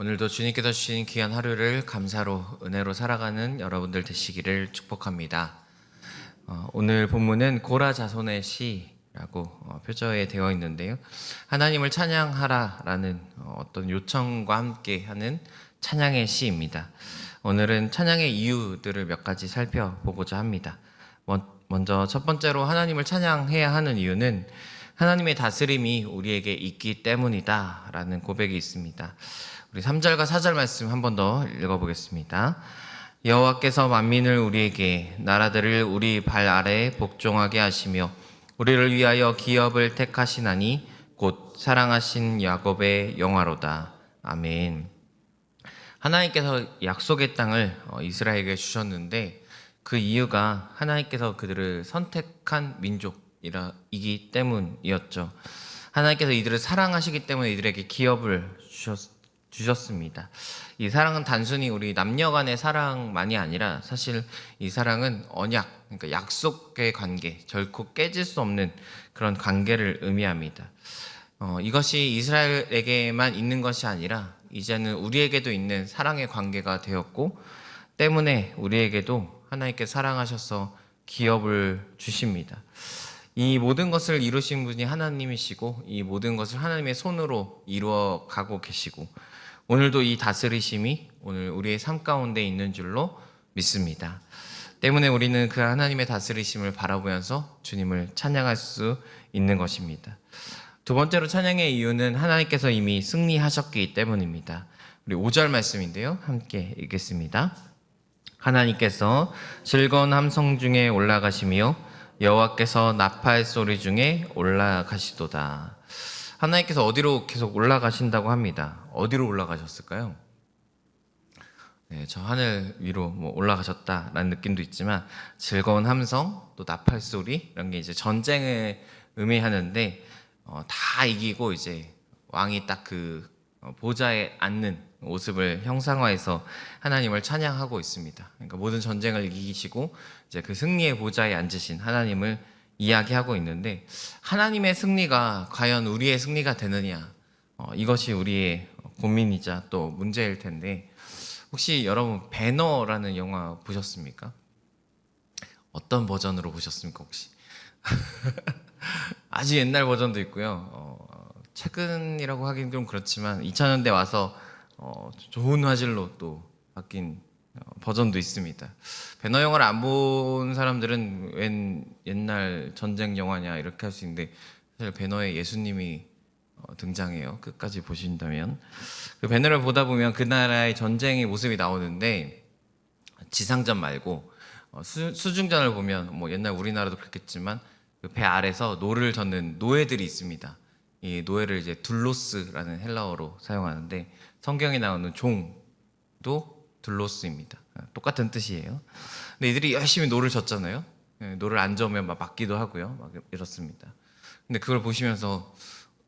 오늘도 주님께서 주신 귀한 하루를 감사로 은혜로 살아가는 여러분들 되시기를 축복합니다. 오늘 본문은 고라 자손의 시라고 표저에 되어 있는데요. 하나님을 찬양하라라는 어떤 요청과 함께 하는 찬양의 시입니다. 오늘은 찬양의 이유들을 몇 가지 살펴보고자 합니다. 먼저 첫 번째로 하나님을 찬양해야 하는 이유는 하나님의 다스림이 우리에게 있기 때문이다 라는 고백이 있습니다. 우리 3절과 4절 말씀 한 번 더 읽어보겠습니다. 여호와께서 만민을 우리에게 나라들을 우리 발 아래에 복종하게 하시며 우리를 위하여 기업을 택하시나니 곧 사랑하신 야곱의 영화로다. 아멘. 하나님께서 약속의 땅을 이스라엘에게 주셨는데 그 이유가 하나님께서 그들을 선택한 민족이기 때문이었죠. 하나님께서 이들을 사랑하시기 때문에 이들에게 기업을 주셨습니다. 이 사랑은 단순히 우리 남녀 간의 사랑만이 아니라 사실 이 사랑은 언약, 그러니까 약속의 관계, 결코 깨질 수 없는 그런 관계를 의미합니다. 이것이 이스라엘에게만 있는 것이 아니라 이제는 우리에게도 있는 사랑의 관계가 되었고 때문에 우리에게도 하나님께 사랑하셔서 기업을 주십니다. 이 모든 것을 이루신 분이 하나님이시고 이 모든 것을 하나님의 손으로 이루어 가고 계시고 오늘도 이 다스리심이 오늘 우리의 삶 가운데 있는 줄로 믿습니다. 때문에 우리는 그 하나님의 다스리심을 바라보면서 주님을 찬양할 수 있는 것입니다. 두 번째로 찬양의 이유는 하나님께서 이미 승리하셨기 때문입니다. 우리 5절 말씀인데요. 함께 읽겠습니다. 하나님께서 즐거운 함성 중에 올라가시며 여호와께서 나팔 소리 중에 올라가시도다. 하나님께서 어디로 계속 올라가신다고 합니다. 어디로 올라가셨을까요? 네, 저 하늘 위로 올라가셨다라는 느낌도 있지만 즐거운 함성, 또 나팔 소리 이런 게 이제 전쟁을 의미하는데 다 이기고 이제 왕이 딱 그 보좌에 앉는 모습을 형상화해서 하나님을 찬양하고 있습니다. 그러니까 모든 전쟁을 이기시고 이제 그 승리의 보좌에 앉으신 하나님을 이야기하고 있는데 하나님의 승리가 과연 우리의 승리가 되느냐 이것이 우리의 고민이자 또 문제일 텐데 혹시 여러분 배너라는 영화 보셨습니까? 어떤 버전으로 보셨습니까 혹시? 아주 옛날 버전도 있고요. 최근이라고 하긴 좀 그렇지만 2000년대 와서 좋은 화질로 또 바뀐 버전도 있습니다. 배너 영화를 안 본 사람들은 웬 옛날 전쟁 영화냐 이렇게 할 수 있는데 사실 배너에 예수님이 등장해요. 끝까지 보신다면 그 배너를 보다 보면 그 나라의 전쟁의 모습이 나오는데 지상전 말고 수중전을 보면 뭐 옛날 우리나라도 그렇겠지만 그 배 아래서 노를 젓는 노예들이 있습니다. 이 노예를 이제 둘로스라는 헬라어로 사용하는데 성경에 나오는 종도 둘로스입니다. 똑같은 뜻이에요. 근데 이들이 열심히 노를 젓잖아요. 노를 안 저으면 막 맞기도 하고요. 막 이렇습니다. 근데 그걸 보시면서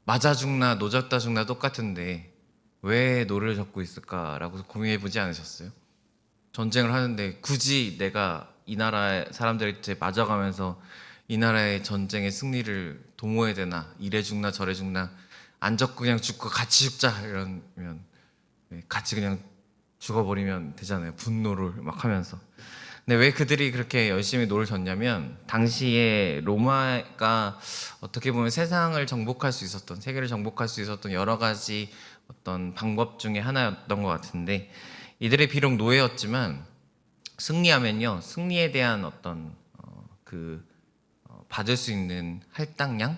맞아 죽나 노졌다 죽나 똑같은데 왜 노를 젓고 있을까라고 고민해 보지 않으셨어요? 전쟁을 하는데 굳이 내가 이 나라 사람들한테 맞아가면서 이 나라의 전쟁의 승리를 도모해야 되나? 이래 죽나 저래 죽나? 안 젓고 그냥 죽고 같이 죽자 이러면 같이 그냥 죽어버리면 되잖아요. 분노를 막 하면서. 근데 왜 그들이 그렇게 열심히 노를 젓냐면 당시에 로마가 어떻게 보면 세상을 정복할 수 있었던, 세계를 정복할 수 있었던 여러 가지 어떤 방법 중에 하나였던 것 같은데 이들이 비록 노예였지만 승리하면요 승리에 대한 어떤 받을 수 있는 할당량,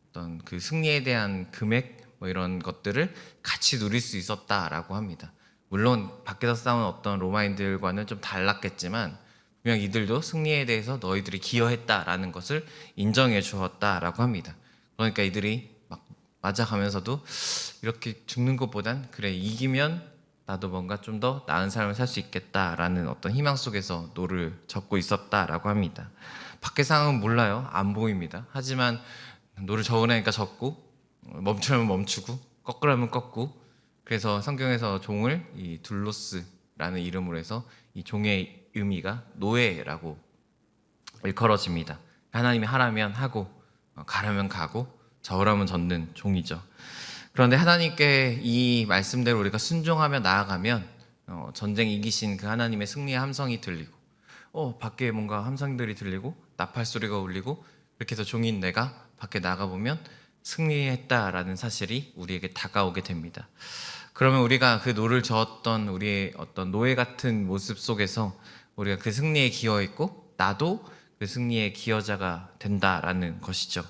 어떤 그 승리에 대한 금액 뭐 이런 것들을 같이 누릴 수 있었다라고 합니다. 물론 밖에서 싸운 어떤 로마인들과는 좀 달랐겠지만 분명 이들도 승리에 대해서 너희들이 기여했다라는 것을 인정해 주었다라고 합니다. 그러니까 이들이 막 맞아가면서도 이렇게 죽는 것보단 그래 이기면 나도 뭔가 좀 더 나은 삶을 살 수 있겠다라는 어떤 희망 속에서 노를 젓고 있었다라고 합니다. 밖의 상황은 몰라요. 안 보입니다. 하지만 노를 저으라니까 젓고 멈추라면 멈추고 꺾으라면 꺾고 그래서 성경에서 종을 이 둘로스라는 이름으로 해서 이 종의 의미가 노예라고 일컬어집니다. 하나님이 하라면 하고 가라면 가고 저으라면 젓는 종이죠. 그런데 하나님께 이 말씀대로 우리가 순종하며 나아가면 전쟁 이기신 그 하나님의 승리의 함성이 들리고 밖에 뭔가 함성들이 들리고 나팔 소리가 울리고 이렇게 해서 종인 내가 밖에 나가보면 승리했다라는 사실이 우리에게 다가오게 됩니다. 그러면 우리가 그 노를 저었던 우리의 어떤 노예 같은 모습 속에서 우리가 그 승리에 기여했고 나도 그 승리의 기여자가 된다라는 것이죠.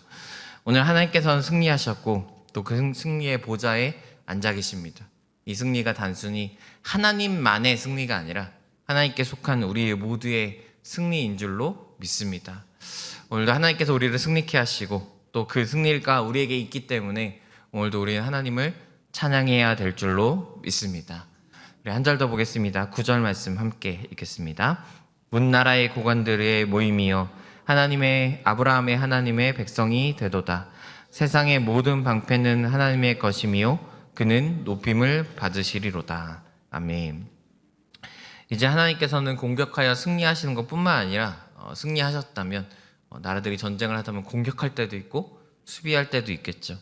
오늘 하나님께서는 승리하셨고 또 그 승리의 보좌에 앉아 계십니다. 이 승리가 단순히 하나님만의 승리가 아니라 하나님께 속한 우리 모두의 승리인 줄로 믿습니다. 오늘도 하나님께서 우리를 승리케 하시고 또 그 승리가 우리에게 있기 때문에 오늘도 우리는 하나님을 찬양해야 될 줄로 믿습니다. 우리 한 절 더 보겠습니다. 9절 말씀 함께 읽겠습니다. 문나라의 고관들의 모임이여 하나님의 아브라함의 하나님의 백성이 되도다. 세상의 모든 방패는 하나님의 것이며 그는 높임을 받으시리로다. 아멘. 이제 하나님께서는 공격하여 승리하시는 것뿐만 아니라 승리하셨다면 나라들이 전쟁을 하다면 공격할 때도 있고 수비할 때도 있겠죠.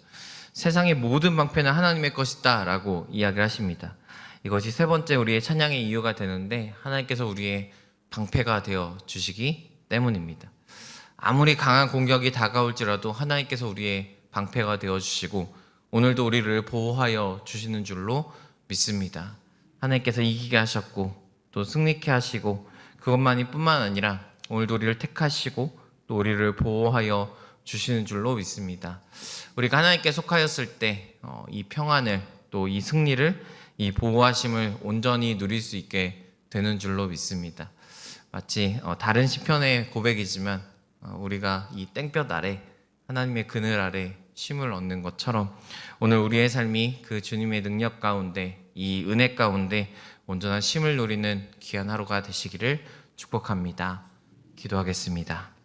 세상의 모든 방패는 하나님의 것이다 라고 이야기를 하십니다. 이것이 세 번째 우리의 찬양의 이유가 되는데 하나님께서 우리의 방패가 되어 주시기 때문입니다. 아무리 강한 공격이 다가올지라도 하나님께서 우리의 방패가 되어 주시고 오늘도 우리를 보호하여 주시는 줄로 믿습니다. 하나님께서 이기게 하셨고 또 승리케 하시고 그것만이 뿐만 아니라 오늘도 우리를 택하시고 또 우리를 보호하여 주시는 줄로 믿습니다. 우리가 하나님께 속하였을 때 이 평안을 또 이 승리를 이 보호하심을 온전히 누릴 수 있게 되는 줄로 믿습니다. 마치 다른 시편의 고백이지만 우리가 이 땡볕 아래 하나님의 그늘 아래 쉼을 얻는 것처럼 오늘 우리의 삶이 그 주님의 능력 가운데 이 은혜 가운데 온전한 쉼을 누리는 귀한 하루가 되시기를 축복합니다. 기도하겠습니다.